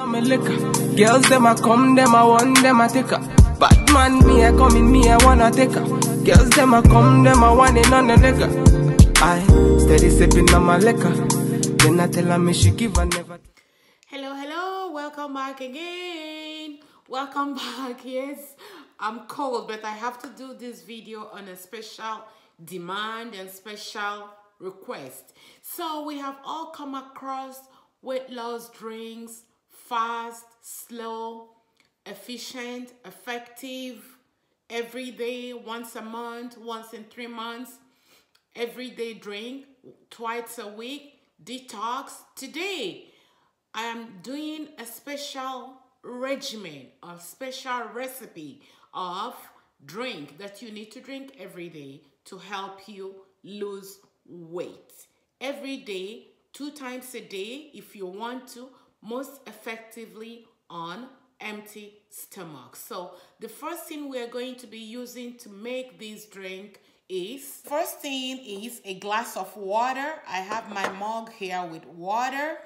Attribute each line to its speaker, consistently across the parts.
Speaker 1: I'm a liquor. Girls them a come, them a want, them a take her. Bad man, me a come in, me a wanna take her. Girls them a come, them a want it on the liquor. I steady sipping on my liquor. Then I tell her me she give her never.
Speaker 2: Hello, welcome back again. Welcome back. Yes, I'm cold, but I have to do this video on a special demand and special request. So we have all come across weight loss drinks, fast, slow, efficient, effective, every day, once a month, once in 3 months, everyday drink, twice a week, detox. Today, I am doing a special regimen, a special recipe of drink that you need to drink every day to help you lose weight. Every day, 2 times a day, if you want to, most effectively on empty stomach. So the first thing we're going to be using to make this drink is, first thing is a glass of water. I have my mug here with water.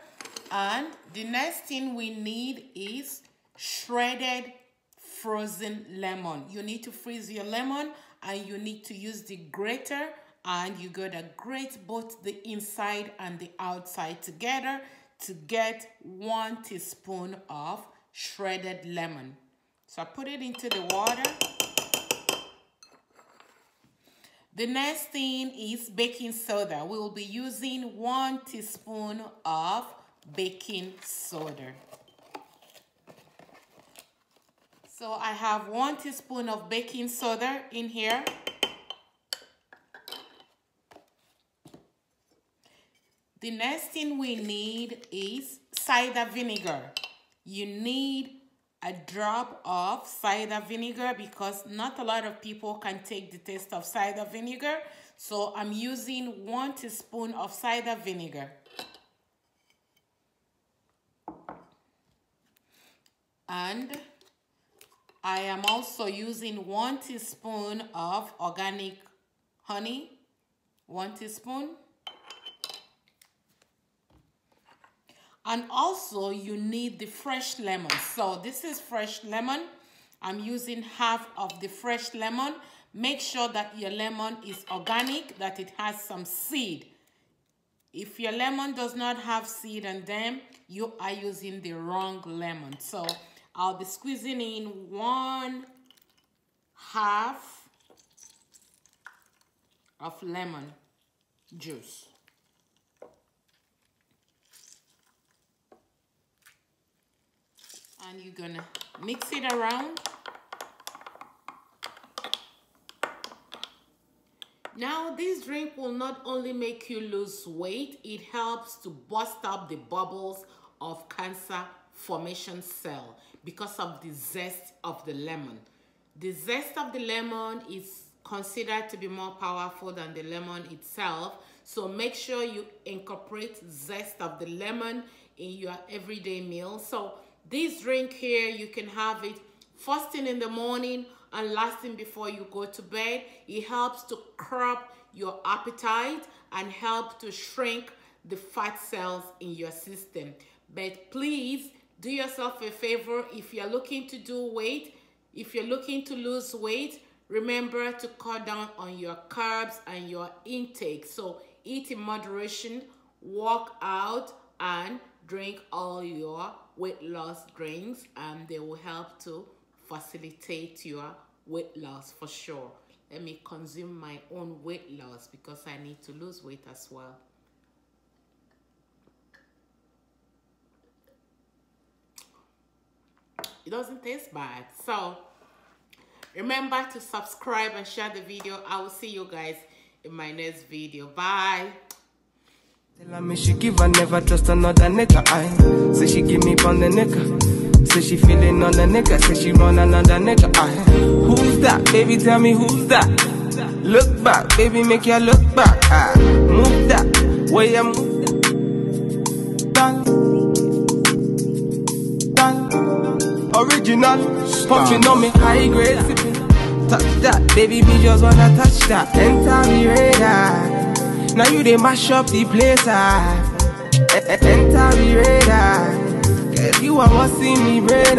Speaker 2: And the next thing we need is shredded frozen lemon. You need to freeze your lemon and you need to use the grater, and you gotta grate both the inside and the outside together to get 1 teaspoon of shredded lemon. So I put it into the water. The next thing is baking soda. We will be using 1 teaspoon of baking soda. So I have 1 teaspoon of baking soda in here. The next thing we need is cider vinegar. You need a drop of cider vinegar because not a lot of people can take the taste of cider vinegar. So I'm using 1 teaspoon of cider vinegar. And I am also using 1 teaspoon of organic honey. 1 teaspoon. And also you need the fresh lemon. So this is fresh lemon. I'm using half of the fresh lemon. Make sure that your lemon is organic, that it has some seed. If your lemon does not have seed in them, you are using the wrong lemon. So I'll be squeezing in 1/2 of lemon juice. And you're gonna mix it around. Now, this drink will not only make you lose weight, it helps to bust up the bubbles of cancer formation cell because of the zest of the lemon. The zest of the lemon is considered to be more powerful than the lemon itself. So make sure you incorporate zest of the lemon in your everyday meal. So this drink here, you can have it first thing in the morning and last thing before you go to bed. It helps to curb your appetite and help to shrink the fat cells in your system. But please do yourself a favor. If you're looking to do weight, if you're looking to lose weight, remember to cut down on your carbs and your intake. So eat in moderation, work out, and drink all your weight loss drinks, and they will help to facilitate your weight loss for sure. Let me consume my own weight loss because I need to lose weight as well. It doesn't taste bad. So remember to subscribe and share the video. I will see you guys in my next video. Bye.
Speaker 1: Tell me she give her never trust another nigga. I say she give me on the nigga. Say she feeling on the nigga. Say she run another nigga. I who's that? Baby, tell me who's that? Look back, baby, make you look back. I move that way, I move that. Done. Original, pumping on me high grade sipping. Touch that, baby, me just wanna touch that. Enter me radar. Now you they mash up the place, enter me radar. you, I want see me brain.